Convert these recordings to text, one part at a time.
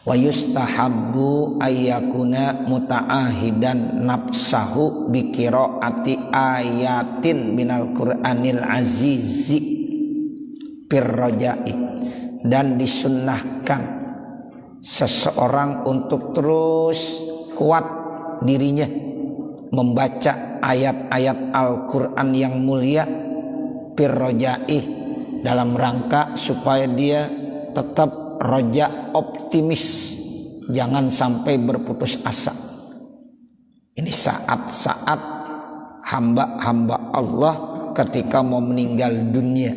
wa yustahabbu ayyakuna muta'ahidan nafsahu bi qiraati ayatin minal Qur'anil azizi pirrojai, dan disunnahkan seseorang untuk terus kuat dirinya membaca ayat-ayat Al-Quran yang mulia pirrojai, dalam rangka supaya dia tetap roja, optimis, jangan sampai berputus asa. Ini saat-saat hamba-hamba Allah ketika mau meninggal dunia,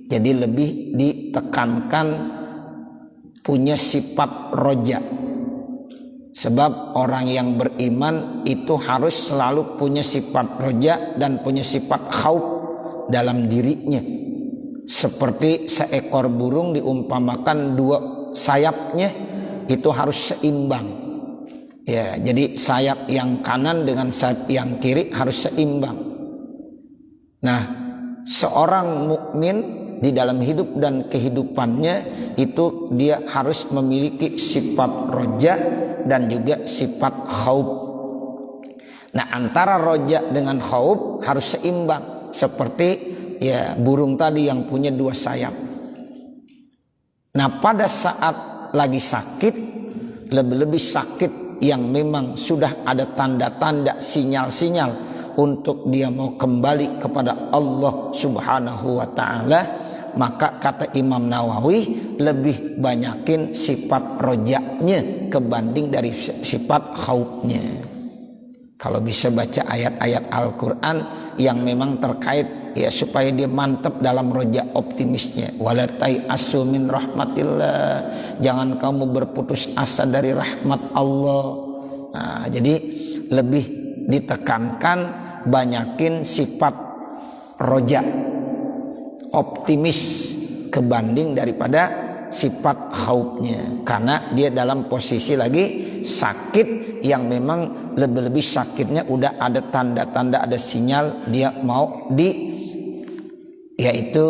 jadi lebih ditekankan punya sifat roja. Sebab orang yang beriman itu harus selalu punya sifat roja dan punya sifat khauf dalam dirinya. Seperti seekor burung diumpamakan dua sayapnya itu harus seimbang. Ya, jadi sayap yang kanan dengan sayap yang kiri harus seimbang. Nah, seorang mukmin di dalam hidup dan kehidupannya itu dia harus memiliki sifat roja dan juga sifat khauf. Nah, antara roja dengan khauf harus seimbang, seperti ya burung tadi yang punya dua sayap. Nah, pada saat lagi sakit, lebih-lebih sakit yang memang sudah ada tanda-tanda sinyal-sinyal untuk dia mau kembali kepada Allah Subhanahu wa ta'ala, maka kata Imam Nawawi lebih banyakin sifat rojaknya kebanding dari sifat khaufnya. Kalau bisa baca ayat-ayat Al-Quran yang memang terkait, ya supaya dia mantap dalam roja optimisnya. Walatai asu min rahmatillah, jangan kamu berputus asa dari rahmat Allah. Nah, jadi lebih ditekankan banyakin sifat roja, optimis kebanding daripada sifat khaufnya, karena dia dalam posisi lagi sakit yang memang lebih-lebih sakitnya udah ada tanda-tanda, ada sinyal dia mau yaitu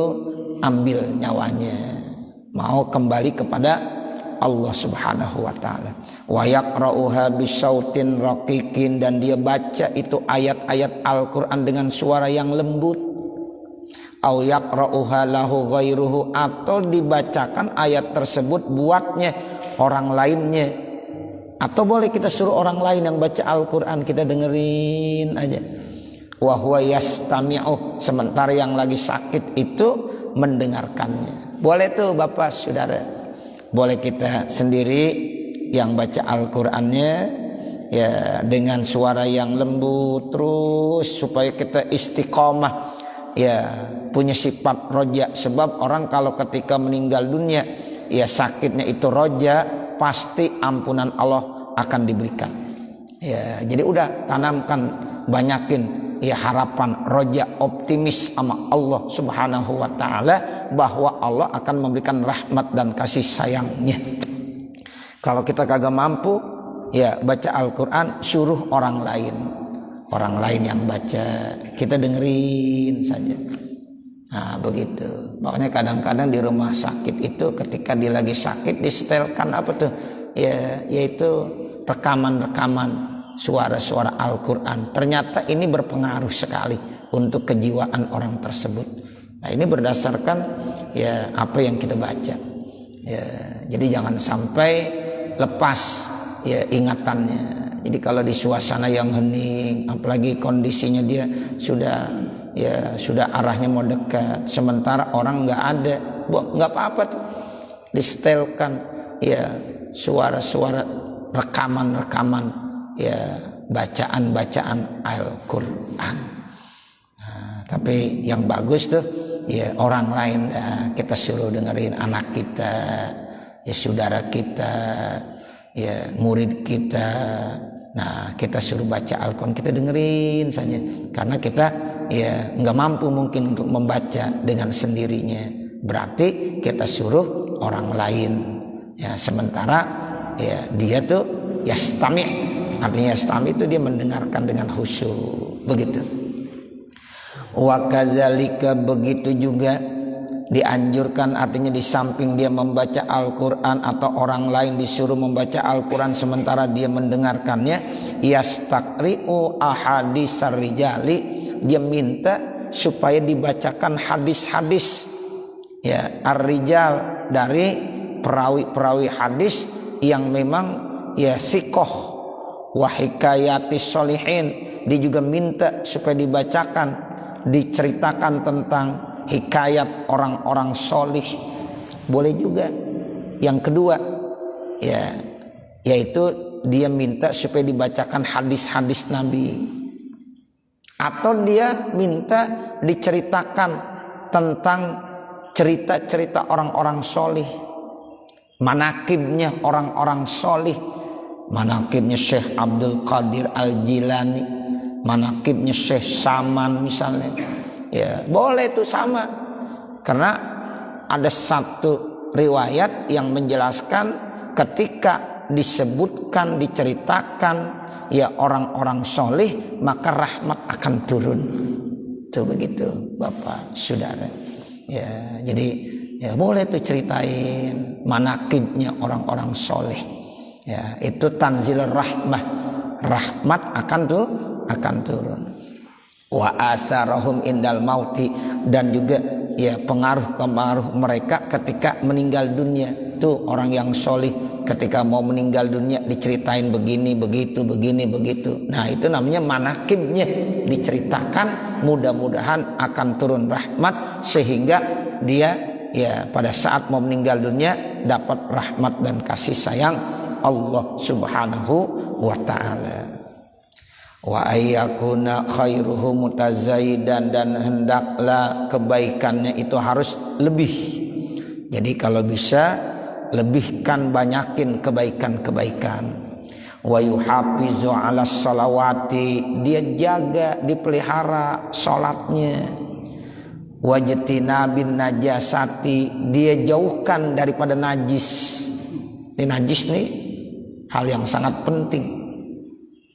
ambil nyawanya, mau kembali kepada Allah Subhanahu wa ta'ala. Wa yaqra'uha bisautin raqiqin, dan dia baca itu ayat-ayat Al-Quran dengan suara yang lembut. Au yaqra'uha lahu ghairuhu, atau dibacakan ayat tersebut buatnya orang lainnya, atau boleh kita suruh orang lain yang baca Al-Quran, kita dengerin aja. Wa huwa yastami'u, sementara yang lagi sakit itu mendengarkannya. Boleh tuh Bapak Saudara, boleh kita sendiri yang baca Al-Qurannya ya dengan suara yang lembut terus supaya kita istiqomah, ya punya sifat roja. Sebab orang kalau ketika meninggal dunia ya sakitnya itu roja, pasti ampunan Allah akan diberikan. Ya, jadi udah tanamkan, banyakin ya harapan roja, optimis sama Allah Subhanahu wa ta'ala bahwa Allah akan memberikan rahmat dan kasih sayangnya. Kalau kita kagak mampu ya baca Al-Quran, suruh orang lain yang baca, kita dengerin saja. Nah begitu. Makanya kadang-kadang di rumah sakit itu ketika dia lagi sakit disetelkan apa tuh ya, yaitu rekaman-rekaman suara-suara Al-Quran. Ternyata ini berpengaruh sekali untuk kejiwaan orang tersebut. Nah ini berdasarkan ya apa yang kita baca ya, jadi jangan sampai lepas ya ingatannya. Jadi kalau di suasana yang hening, apalagi kondisinya dia sudah arahnya mau dekat, sementara orang nggak ada, nggak apa-apa tuh disetelkan ya suara-suara rekaman ya bacaan Al-Quran. Nah, tapi yang bagus tuh ya orang lain kita suruh dengerin, anak kita, ya saudara kita, ya murid kita. Nah kita suruh baca Al-Quran, kita dengerin saja, karena kita ya nggak mampu mungkin untuk membaca dengan sendirinya. Berarti kita suruh orang lain ya, sementara ya dia tuh yastami', artinya yastami itu dia mendengarkan dengan khusyuk, begitu. Wa kadzalika, begitu juga dianjurkan, artinya di samping dia membaca Al-Quran atau orang lain disuruh membaca Al-Quran sementara dia mendengarkannya, yastakri'u ahadisar rijali, dia minta supaya dibacakan hadis-hadis ya ar-rijal, dari perawi-perawi hadis yang memang ya thiqah, wa hikayatis sholihin, dia juga minta supaya dibacakan, diceritakan tentang hikayat orang-orang solih, boleh juga. Yang kedua ya, yaitu dia minta supaya dibacakan hadis-hadis Nabi, atau dia minta diceritakan tentang cerita-cerita orang-orang solih, manakibnya orang-orang solih, manakibnya Syekh Abdul Qadir Al-Jilani, manakibnya Syekh Saman misalnya. Ya, boleh itu sama. Karena ada satu riwayat yang menjelaskan ketika disebutkan, diceritakan ya orang-orang soleh, maka rahmat akan turun. Itu begitu Bapak Saudara. Ya, jadi ya boleh tuh ceritain manakibnya orang-orang soleh. Ya, itu tanzil rahmah. Rahmat akan turun. Wa atharahum indal mauti, dan juga ya pengaruh mereka ketika meninggal dunia. Tuh orang yang solih ketika mau meninggal dunia diceritain begini begitu. Nah itu namanya manakibnya diceritakan, mudah-mudahan akan turun rahmat sehingga dia ya pada saat mau meninggal dunia dapat rahmat dan kasih sayang Allah Subhanahu wa ta'ala. Wa ayyakuna khairuhu mutazaidan, dan hendaklah kebaikannya itu harus lebih. Jadi kalau bisa lebihkan, banyakin kebaikan-kebaikan. Wa yuhafizu ala salawati, dia jaga, dipelihara salatnya. Wajtina bin najasati, dia jauhkan daripada najis. Ini najis nih hal yang sangat penting.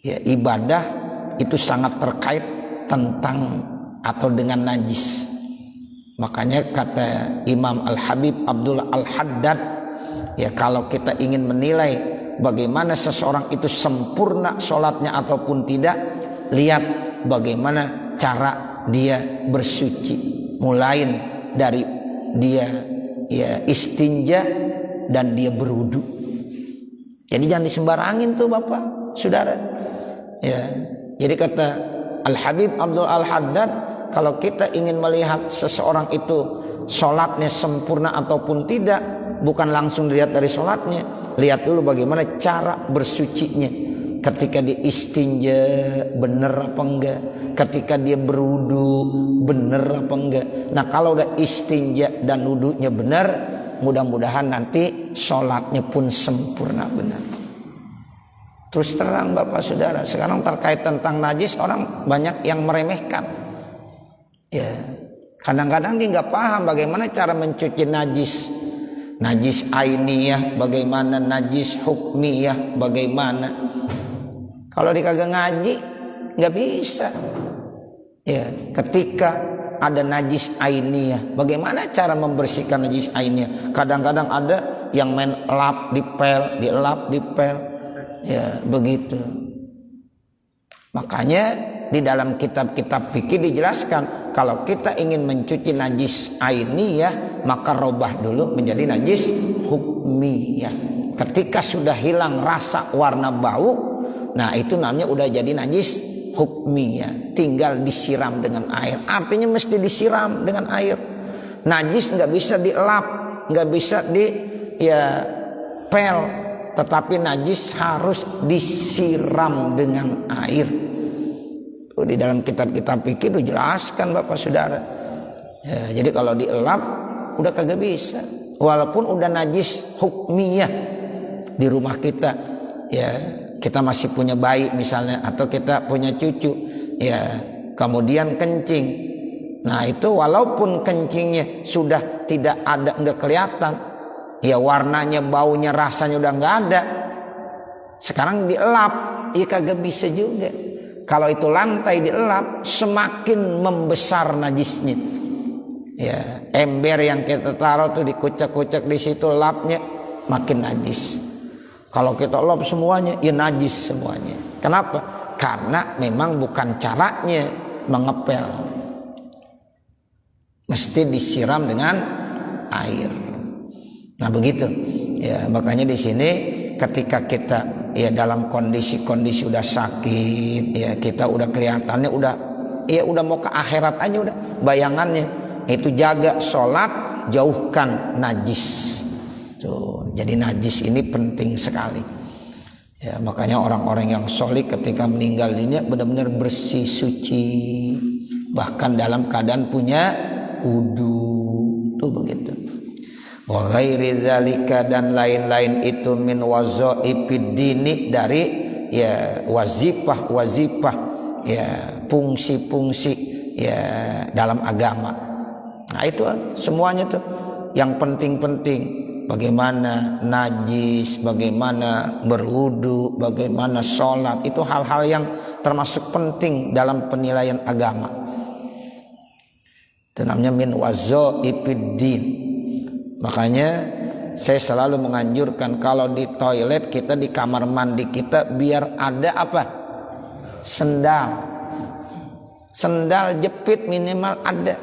Ya, ibadah itu sangat terkait tentang atau dengan najis. Makanya kata Imam Al-Habib Abdullah Al-Haddad, ya kalau kita ingin menilai bagaimana seseorang itu sempurna sholatnya ataupun tidak, lihat bagaimana cara dia bersuci, mulai dari dia ya istinja dan dia berwudu. Jadi jangan disembarangin tuh Bapak Saudara. Ya, jadi kata Al-Habib Abdul Al-Haddad, kalau kita ingin melihat seseorang itu sholatnya sempurna ataupun tidak, bukan langsung dilihat dari sholatnya, lihat dulu bagaimana cara bersucinya. Ketika dia istinja bener apa enggak, ketika dia berwudu bener apa enggak. Nah kalau udah istinja dan wudunya benar, mudah-mudahan nanti sholatnya pun sempurna benar. Terus terang Bapak Saudara, sekarang terkait tentang najis orang banyak yang meremehkan. Ya, kadang-kadang dia nggak paham bagaimana cara mencuci najis. Najis ainiyah bagaimana, najis hukmiyah bagaimana. Kalau dia kagak ngaji nggak bisa. Ya, ketika ada najis ainiyah, bagaimana cara membersihkan najis ainiyah? Kadang-kadang ada yang main elap dipel, dielap dipel. Ya begitu. Makanya di dalam kitab-kitab fikih dijelaskan kalau kita ingin mencuci najis ainiyah maka robah dulu menjadi najis hukmiyah. Ketika sudah hilang rasa, warna, bau, nah itu namanya udah jadi najis hukmiyah. Tinggal disiram dengan air. Artinya mesti disiram dengan air. Najis nggak bisa dielap, nggak bisa di ya pel. Tetapi najis harus disiram dengan air. Di dalam kitab-kitab fikih dijelaskan Bapak Saudara. Ya, jadi kalau dielap udah kagak bisa. Walaupun udah najis hukmiyah di rumah kita, ya kita masih punya bayi misalnya, atau kita punya cucu, ya kemudian kencing. Nah itu walaupun kencingnya sudah tidak ada, nggak kelihatan. Ya warnanya, baunya, rasanya udah nggak ada. Sekarang dielap, ya kagak bisa juga. Kalau itu lantai dielap, semakin membesar najisnya. Ya, ember yang kita taruh tuh dikucek-kucek di situ, lapnya makin najis. Kalau kita lap semuanya, ya najis semuanya. Kenapa? Karena memang bukan caranya mengepel. Mesti disiram dengan air. Nah begitu. Ya, makanya di sini ketika kita ya dalam kondisi-kondisi udah sakit, ya kita udah kelihatannya udah mau ke akhirat aja udah bayangannya. Itu jaga sholat, jauhkan najis. Tuh, jadi najis ini penting sekali. Ya, makanya orang-orang yang solih ketika meninggal dunia benar-benar bersih, suci, bahkan dalam keadaan punya wudu. Tuh begitu. Wa ghairi dzalika, dan lain-lain itu min wazaifid dini, dari ya wazifah ya fungsi-fungsi ya dalam agama. Nah itu semuanya tuh yang penting-penting. Bagaimana najis, bagaimana berwudu, bagaimana sholat, itu hal-hal yang termasuk penting dalam penilaian agama. Itu namanya min wazaifid din. Makanya saya selalu menganjurkan kalau di toilet kita, di kamar mandi kita, biar ada apa? Sendal jepit minimal ada.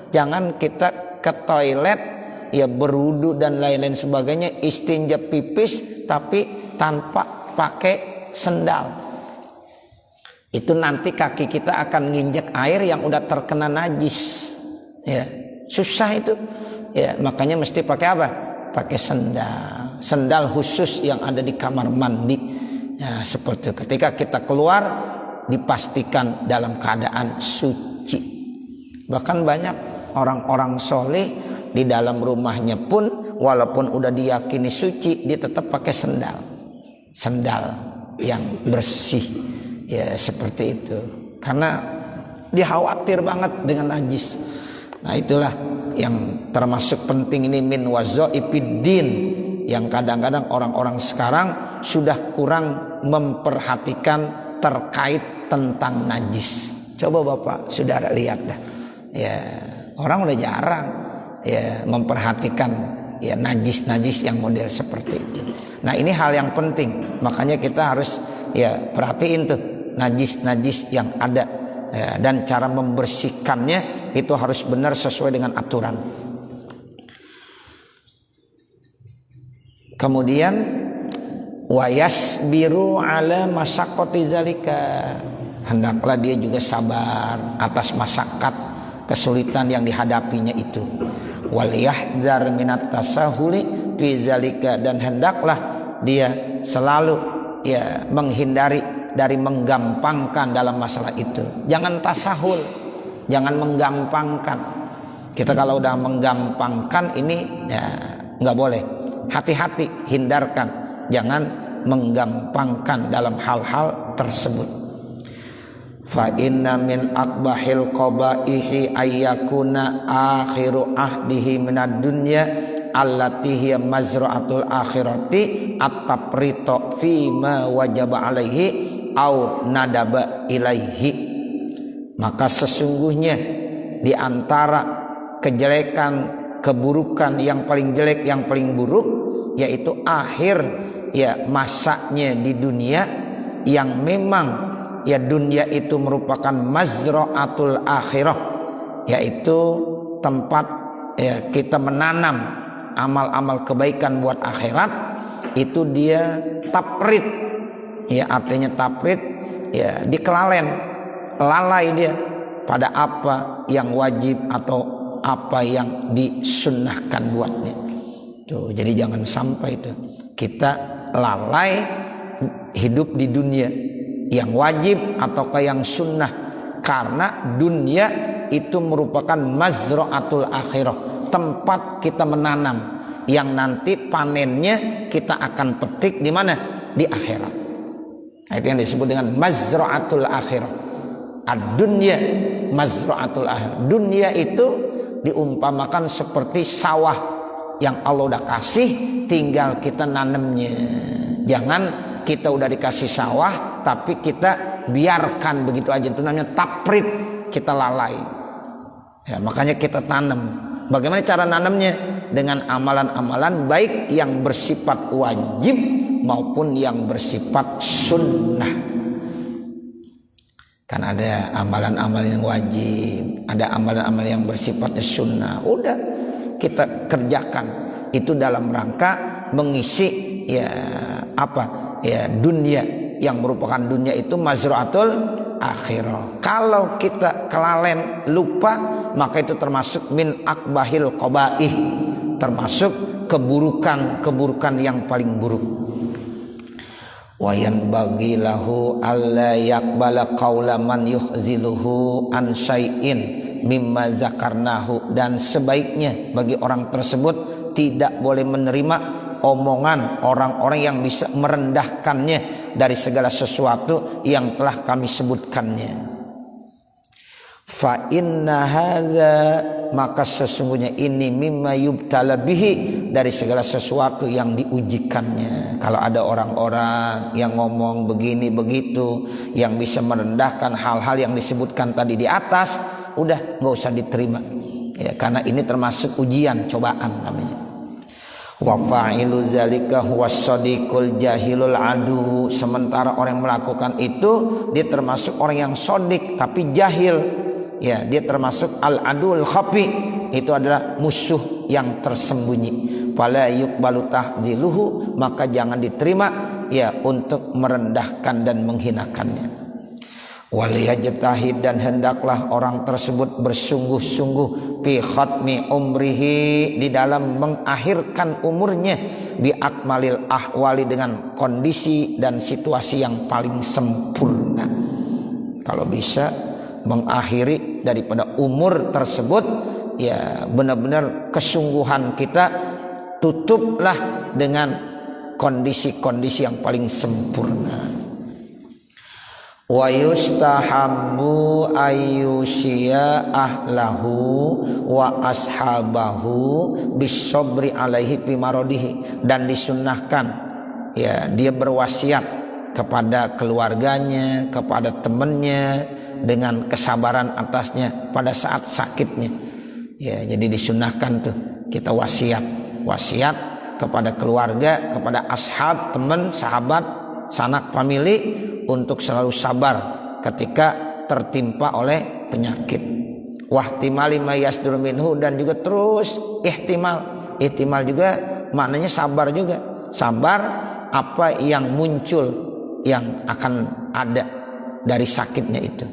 Jangan kita ke toilet ya berwudu dan lain-lain sebagainya, istinja pipis tapi tanpa pakai sendal. Itu nanti kaki kita akan nginjek air yang udah terkena najis. Ya, susah itu. Ya, makanya mesti pakai apa? Pakai sendal. Sendal khusus yang ada di kamar mandi. Ya, seperti itu. Ketika kita keluar dipastikan dalam keadaan suci. Bahkan banyak orang-orang soleh di dalam rumahnya pun walaupun udah diyakini suci, dia tetap pakai sendal yang bersih, ya seperti itu, karena dia khawatir banget dengan najis. Nah itulah yang termasuk penting ini, min wazaifid din, yang kadang-kadang orang-orang sekarang sudah kurang memperhatikan terkait tentang najis. Coba Bapak Saudara lihat dah, ya orang udah jarang ya memperhatikan ya najis yang model seperti itu. Nah ini hal yang penting, makanya kita harus ya perhatiin tuh najis yang ada ya, dan cara membersihkannya itu harus benar sesuai dengan aturan. Kemudian wayasbiru ala masyaqqati zalika, hendaklah dia juga sabar atas masyaqqat, kesulitan yang dihadapinya itu. Wal yahdhar minat tasahuli fi zalika, dan hendaklah dia selalu ya menghindari dari menggampangkan dalam masalah itu. Jangan tasahul, jangan menggampangkan. Kita kalau udah menggampangkan ini ya nggak boleh. Hati-hati, hindarkan, jangan menggampangkan dalam hal-hal tersebut. Fa inna min akbahil qabaihi ayyakuna akhiru ahdihi minad dunya allati hiya mazra'atul akhirati at-tafritu fi ma wajaba alaihi au nadaba ilaihi. Maka sesungguhnya di antara kejelekan, keburukan yang paling jelek, yang paling buruk, yaitu akhir ya masanya di dunia, yang memang ya dunia itu merupakan mazra'atul akhirah, yaitu tempat ya kita menanam amal-amal kebaikan buat akhirat. Itu dia tafrid, ya artinya tafrid ya dikelalen, lalai dia pada apa yang wajib atau apa yang disunnahkan buatnya. Tuh, jadi jangan sampai itu kita lalai hidup di dunia, yang wajib ataukah yang sunnah, karena dunia itu merupakan mazra'atul akhirah, tempat kita menanam yang nanti panennya kita akan petik di mana? Di akhirat. Nah, itu yang disebut dengan mazra'atul akhirah. Ad-dunya mazra'atul akhirah. Dunia itu diumpamakan seperti sawah yang Allah udah kasih, tinggal kita nanemnya. Jangan kita udah dikasih sawah tapi kita biarkan begitu aja, itu namanya tafrid, kita lalai. Ya, makanya kita tanam. Bagaimana cara nanamnya? Dengan amalan-amalan baik yang bersifat wajib maupun yang bersifat sunnah. Kan ada amalan-amalan yang wajib, ada amalan-amalan yang bersifatnya sunnah. Udah kita kerjakan itu dalam rangka mengisi dunia, yang merupakan dunia itu mazraatul akhirah. Kalau kita kelalen lupa, maka itu termasuk min akbahil qabaih, termasuk keburukan yang paling buruk. Wa yanbaghi lahu alla yaqbala qaula man yukhziluhu an syai'in mimma zakarnahu, dan sebaiknya bagi orang tersebut tidak boleh menerima omongan orang-orang yang bisa merendahkannya dari segala sesuatu yang telah kami sebutkannya. Fa inna hadza, maka sesungguhnya ini mimma yubtala bihi, dari segala sesuatu yang diujikannya. Kalau ada orang-orang yang ngomong begini begitu, yang bisa merendahkan hal-hal yang disebutkan tadi di atas, udah nggak usah diterima ya, karena ini termasuk ujian, cobaan namanya. Wa fa'ilu zalika huwas shadiqul jahilul adu, sementara orang yang melakukan itu dia termasuk orang yang sodik tapi jahil ya, dia termasuk al adul khafi, itu adalah musuh yang tersembunyi. Fala yuqbalu tahdiluhu, maka jangan diterima ya untuk merendahkan dan menghinakannya. Waliyajtahid, dan hendaklah orang tersebut bersungguh-sungguh fi khatmi umrihi, di dalam mengakhirkan umurnya, bi akmalil ahwali, dengan kondisi dan situasi yang paling sempurna. Kalau bisa mengakhiri daripada umur tersebut ya, benar-benar kesungguhan kita tutuplah dengan kondisi-kondisi yang paling sempurna. Wa yustahabbu ayyusya ahlahu wa ashabahu bisobri alaihi bimarodihi, dan disunnahkan ya dia berwasiat kepada keluarganya, kepada temannya dengan kesabaran atasnya pada saat sakitnya ya. Jadi disunnahkan tuh kita wasiat kepada keluarga, kepada ashab, teman, sahabat, sanak famili, untuk selalu sabar ketika tertimpa oleh penyakit. Wahtimali ma yasdur minhu, dan juga terus ihtimal juga maknanya sabar juga, sabar apa yang muncul, yang akan ada dari sakitnya itu.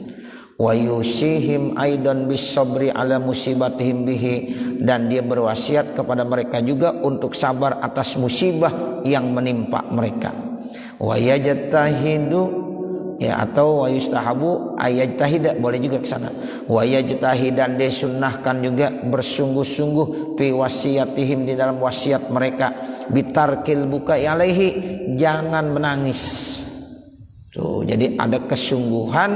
Wa yusihim aidan bisabri ala musibatihim bihi, dan dia berwasiat kepada mereka juga untuk sabar atas musibah yang menimpa mereka. Wa yajtahidu ya, atau wa yustahabu ayajtahida, boleh juga ke sana. Wa yajtahidan, disunnahkan juga bersungguh-sungguh fi wasiyatihim, di dalam wasiat mereka, bitarkil bukai alaihi, jangan menangis. Tuh, jadi ada kesungguhan,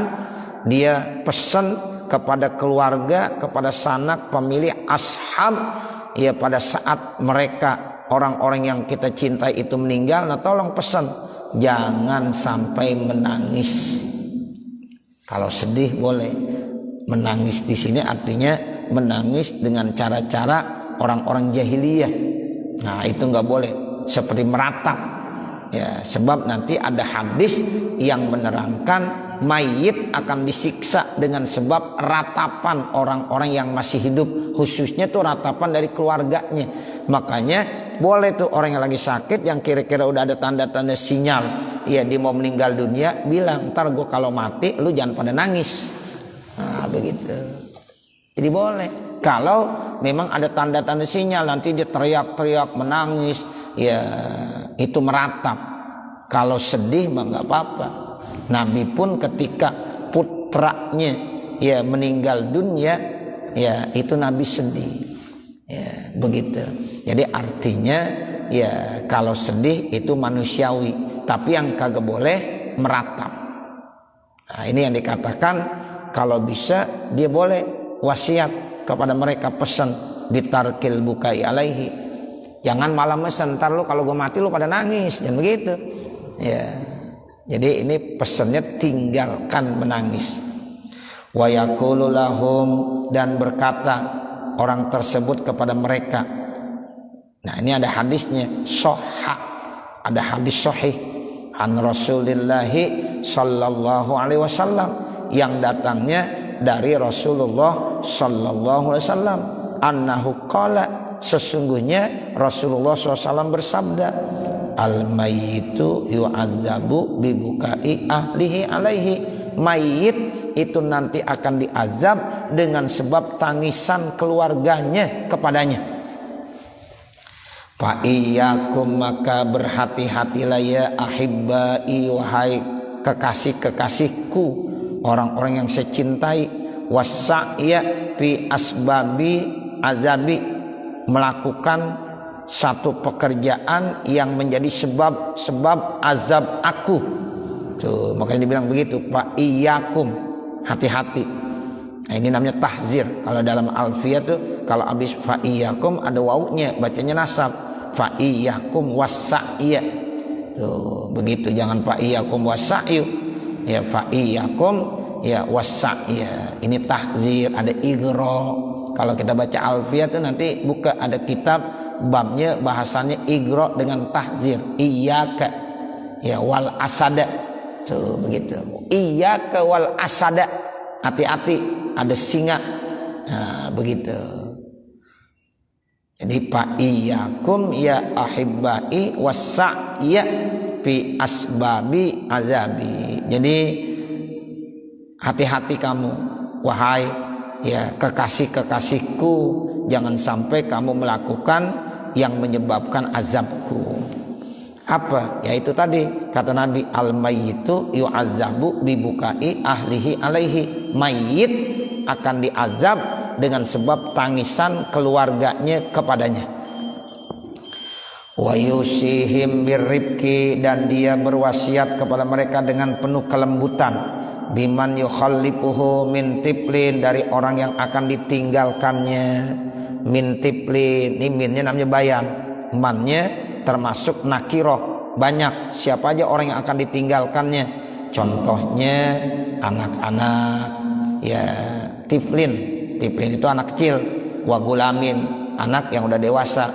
dia pesan kepada keluarga, kepada sanak pemilih, ashab ya, pada saat mereka orang-orang yang kita cintai itu meninggal, nah tolong pesan jangan sampai menangis. Kalau sedih boleh, menangis di sini artinya menangis dengan cara-cara orang-orang jahiliyah. Nah itu nggak boleh, seperti meratap ya, sebab nanti ada hadis yang menerangkan mayit akan disiksa dengan sebab ratapan orang-orang yang masih hidup, khususnya tuh ratapan dari keluarganya. Makanya boleh tuh orang yang lagi sakit, yang kira-kira udah ada tanda-tanda sinyal ya dia mau meninggal dunia, bilang ntar gue kalau mati lu jangan pada nangis. Nah begitu. Jadi boleh. Kalau memang ada tanda-tanda sinyal, nanti dia teriak-teriak menangis ya, itu meratap. Kalau sedih mah nggak apa-apa. Nabi pun ketika putranya ya meninggal dunia ya, itu Nabi sedih ya, begitu. Jadi artinya ya kalau sedih itu manusiawi, tapi yang kagak boleh meratap. Nah ini yang dikatakan kalau bisa dia boleh wasiat kepada mereka, pesan bitarkil bukai alaihi, jangan malah mesen ntar lu kalau gue mati lu pada nangis, jangan begitu ya. Jadi ini pesannya tinggalkan menangis. Wa yaqulu lahum, dan berkata orang tersebut kepada mereka. Nah, ini ada hadisnya, sahha, ada hadis sahih an Rasulillahi sallallahu alaihi wasallam yang datangnya dari Rasulullah sallallahu alaihi wasallam, annahu qala, sesungguhnya Rasulullah SAW bersabda, al mayyitu yu'adzabu bibukai ahlihi alaihi, mayit itu nanti akan diazab dengan sebab tangisan keluarganya kepadanya. Fa iyyakum, maka berhati-hatilah ya ahibbai, wahai kekasih-kekasihku, orang-orang yang saya cintai, wasa'ya fi asbabi azabi, melakukan satu pekerjaan yang menjadi sebab azab aku. Tuh, makanya dibilang begitu, fa iyyakum, hati-hati. Nah, ini namanya tahzir. Kalau dalam alfiyah tuh kalau habis fa iyyakum ada wawunya, bacanya nasab. Fa iyyakum wasa'ya. Tuh, begitu, jangan fa iyyakum wasa'yu. Ya fa iyyakum ya wasa'ya. Ini tahzir, ada igra. Kalau kita baca alfiyah tuh nanti buka ada kitab babnya bahasanya igra dengan tahzir. Iyyaka ya wal asada. Tuh, begitu. Iyyaka wal asada. Hati-hati, ada singa. Nah, begitu. Jadi fa iyyakum ya ahibbai wasa'ya fi asbabi azabi. Jadi hati-hati kamu, wahai ya kekasih-kekasihku, jangan sampai kamu melakukan yang menyebabkan azabku. Apa? Yaitu tadi kata Nabi, al mayyitu yu'adzabu bibukai ahlihi alaihi, mayit akan diazab dengan sebab tangisan keluarganya kepadanya. Wa yusihim birrifqi, dan dia berwasiat kepada mereka dengan penuh kelembutan, biman yukhallifuhu min tiplin, dari orang yang akan ditinggalkannya, min tiplin, ini minnya namanya bayan, mannya termasuk nakiroh, banyak, siapa aja orang yang akan ditinggalkannya. Contohnya anak-anak ya, tiflin itu anak kecil, wa gulamin, anak yang udah dewasa,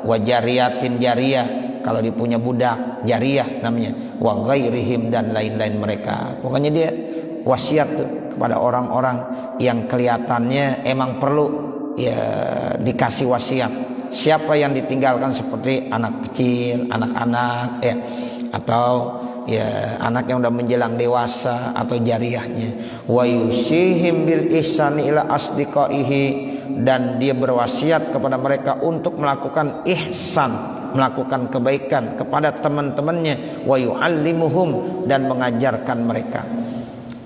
wa jariyatin, jariyah kalau dia punya budak, jariyah namanya, wa ghairihim, dan lain-lain mereka. Pokoknya dia wasiat tuh kepada orang-orang yang kelihatannya emang perlu ya dikasih wasiat. Siapa yang ditinggalkan seperti anak kecil, anak-anak ya, atau ya anak yang udah menjelang dewasa, atau jariyahnya. Wa yusihim bil ihsani ila asdiqaihi, dan dia berwasiat kepada mereka untuk melakukan ihsan, melakukan kebaikan kepada teman-temannya. Wa yuallimuhum, dan mengajarkan mereka.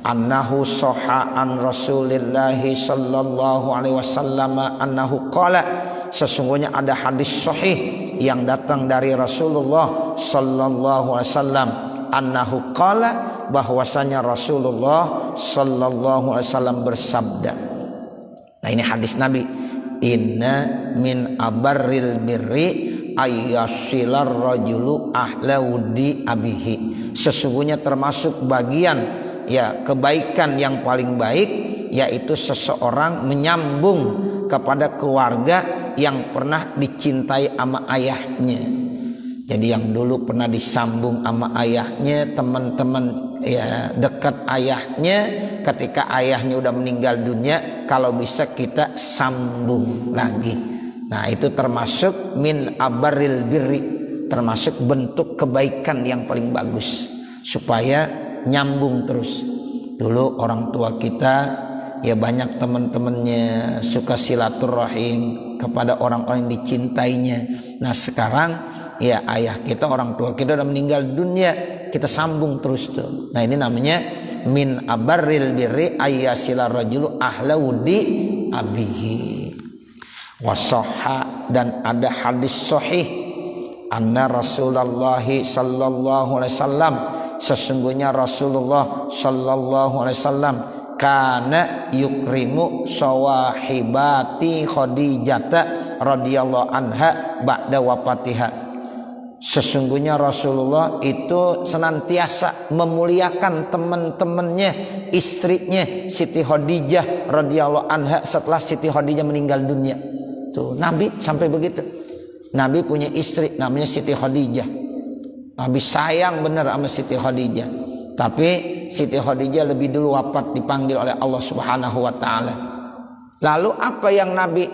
Annahu sahha an Rasulillahi sallallahu alaihi wasallam annahu qala, sesungguhnya ada hadis sahih yang datang dari Rasulullah sallallahu alaihi wasallam, annahu qala, bahwasanya Rasulullah sallallahu alaihi wasallam bersabda. Nah, ini hadis Nabi, inna min abarril birri ayyasilar rajulu ahla wudi abihi, sesungguhnya termasuk bagian ya kebaikan yang paling baik, yaitu seseorang menyambung kepada keluarga yang pernah dicintai sama ayahnya. Jadi yang dulu pernah disambung sama ayahnya, teman-teman ya dekat ayahnya, ketika ayahnya udah meninggal dunia, kalau bisa kita sambung lagi. Nah, itu termasuk min abaril birri, termasuk bentuk kebaikan yang paling bagus, supaya nyambung terus. Dulu orang tua kita ya banyak teman-temannya suka silaturahim kepada orang-orang yang dicintainya. Nah, sekarang ya ayah kita, orang tua kita udah meninggal dunia, kita sambung terus tuh. Nah, ini namanya min abarril birri ayyasila rajulu ahla wudi abihi. Wasahha, dan ada hadis sahih, anna Rasulullah sallallahu alaihi wasallam, sesungguhnya Rasulullah sallallahu alaihi wasallam kana yukrimu sawahibati Khadijah radhiyallahu anha ba'da wafatiha, Sesungguhnya Rasulullah itu senantiasa memuliakan teman-temannya, istrinya Siti Khadijah radhiyallahu anha setelah Siti Khadijah meninggal dunia. Tuh, Nabi sampai begitu. Nabi punya istri namanya Siti Khadijah. Nabi sayang benar sama Siti Khadijah. Tapi Siti Khadijah lebih dulu wafat, dipanggil oleh Allah Subhanahu wa taala. Lalu apa yang Nabi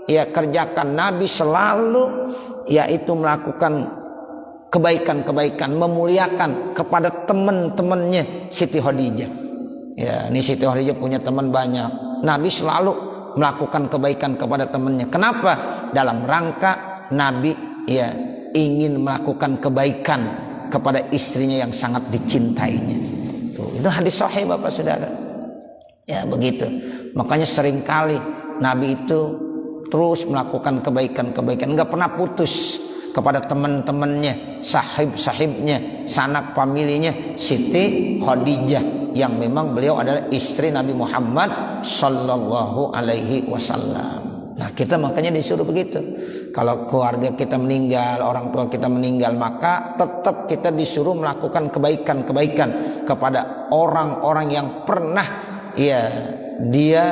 kerjakan? Nabi selalu yaitu melakukan kebaikan-kebaikan, memuliakan kepada teman-temannya Siti Khadijah. Ya, ini Siti Khadijah punya teman banyak. Nabi selalu melakukan kebaikan kepada temannya. Kenapa? Dalam rangka Nabi ingin melakukan kebaikan kepada istrinya yang sangat dicintainya. Tuh, itu hadis sahih Bapak Saudara. Ya, begitu. Makanya seringkali Nabi itu terus melakukan kebaikan-kebaikan, enggak pernah putus kepada teman-temannya, sahib-sahibnya, sanak familinya Siti Khadijah yang memang beliau adalah istri Nabi Muhammad sallallahu alaihi wasallam. Nah, kita makanya disuruh begitu. Kalau keluarga kita meninggal, orang tua kita meninggal, maka tetap kita disuruh melakukan kebaikan-kebaikan kepada orang-orang yang pernah dia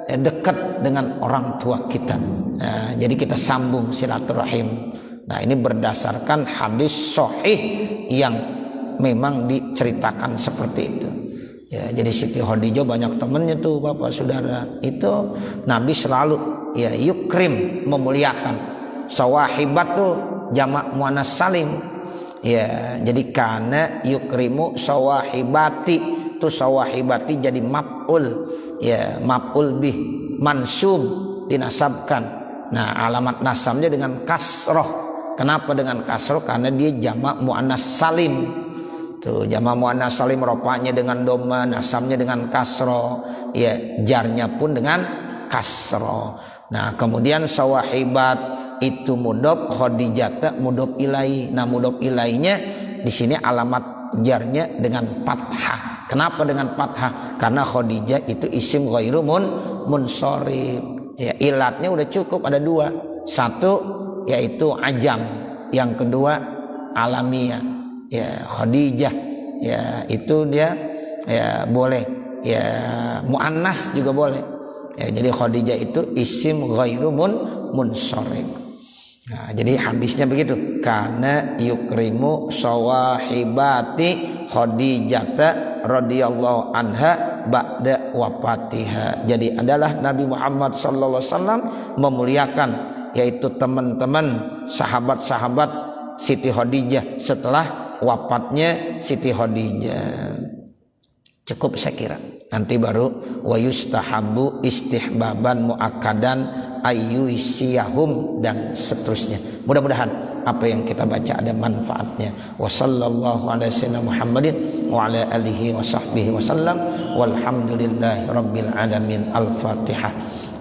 dekat dengan orang tua kita. Nah, jadi kita sambung silaturahim. Nah, ini berdasarkan hadis sahih yang memang diceritakan seperti itu. Ya, jadi Siti Khadijah banyak temannya tuh Bapak Saudara. Itu Nabi selalu yukrim, memuliakan. Sawahibat tuh jamak muannas salim. Ya, jadi kana yukrimu sawahibati, tuh sawahibati jadi maf'ul. Ya, maf'ul bih, mansub, dinasabkan. Nah, alamat nasabnya dengan kasroh. Kenapa dengan kasroh? Karena dia jamak muannas salim. Tuh, jamak muannas salim, rofanya dengan dhamma, nasabnya dengan kasroh, jarnya pun dengan kasroh. Nah, kemudian sawahibat itu mudhof, Khadijah mudhof ilai. Nah, mudhof ilainya di sini alamat jarnya dengan fathah. Kenapa dengan fathah? Karena Khadijah itu isim ghairu munsharif. Ya, ilatnya udah cukup, ada dua. Satu yaitu ajam, yang kedua alamiah. Ya, Khadijah itu dia boleh muannas juga boleh. Jadi Khadijah itu isim ghairu munsharif. Nah, jadi hadisnya begitu. Kana yukrimu sawahibati Khadijah radhiyallahu anha ba'da wafatiha. Jadi adalah Nabi Muhammad sallallahu alaihi wasallam memuliakan yaitu teman-teman, sahabat-sahabat Siti Khadijah setelah wafatnya Siti Khadijah. Cukup saya kira. Nanti baru wa yustahabu istihbaban muakkadan ayyusiyahum dan seterusnya. Mudah-mudahan apa yang kita baca ada manfaatnya. Wa sallallahu ala sayyidina Muhammadin wa ala alihi wa sahbihi wa sallam walhamdulillahi rabbil alamin. Al-Fatihah.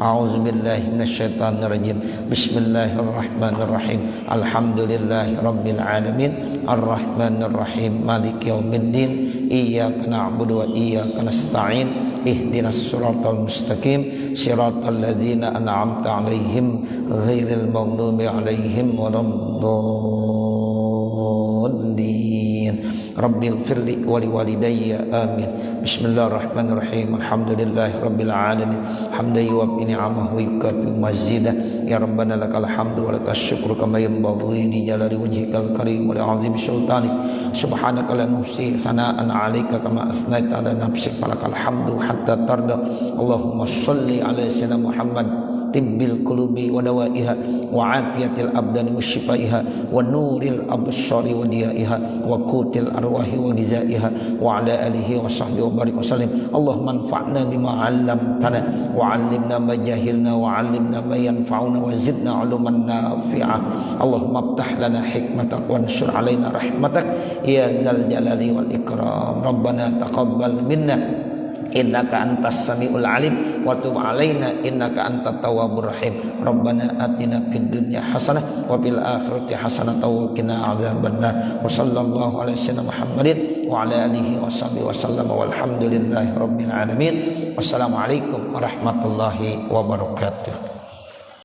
A'udzu billahi minasyaitonir rajim. Bismillahirrahmanirrahim. Alhamdulillahi rabbil alamin. Arrahmanir rahim. Maliki yaumiddin. Iyyaka na'budu wa iyyaka nasta'in. Ihdinas siratal mustaqim. Siratal ladzina an'amta 'alaihim ghairil maghdubi 'alaihim waladdallin. Rabbil firli wa liwalidayya amin. Bismillahirrahmanirrahim. Alhamdulillahi rabbil alamin. Hamdan yuwaffi ni'amahu wa yukafi mazidah. Ya Rabbana lakal hamdu wa lakas syukru kama yanbaghi li jalali wajhikal karim wa li 'azimi sultanik. Subhanaka la nuhsi thana'an 'alaika kama athnaita 'ala nafsik. Falakal hamdu hatta tarda. Allahumma shalli 'ala sayyidina Muhammad tibbil qulubi wa dawaiha wa afiyatil abdani wa shifaiha wa nuril absari wa diyaiha wa qutil arwahi wa gizaiha wa ala alihi wa sahbihi wa barik wa sallim. Allahumma anfa'na bima 'allamtana wa 'allimna ma jahilna wa 'allimna ma yanfa'una wa zidna 'uluman nafi'ah. Allahumma iftah lana hikmatak wa anshur 'alaina rahmatak ya dzal jalali wal ikram. Rabbana taqabbal minna innaka antas samiul alim wa tub alaina innaka antat tawwabur rahim. Rabbana atina fid dunya hasanah wa fil akhirati hasanah wa qina adzabannar. Wa sallallahu ala sayyidina Muhammadin wa ala alihi wa sahbihi wa sallam walhamdulillahi rabbil alamin. Wassalamualaikum warahmatullahi wabarakatuh.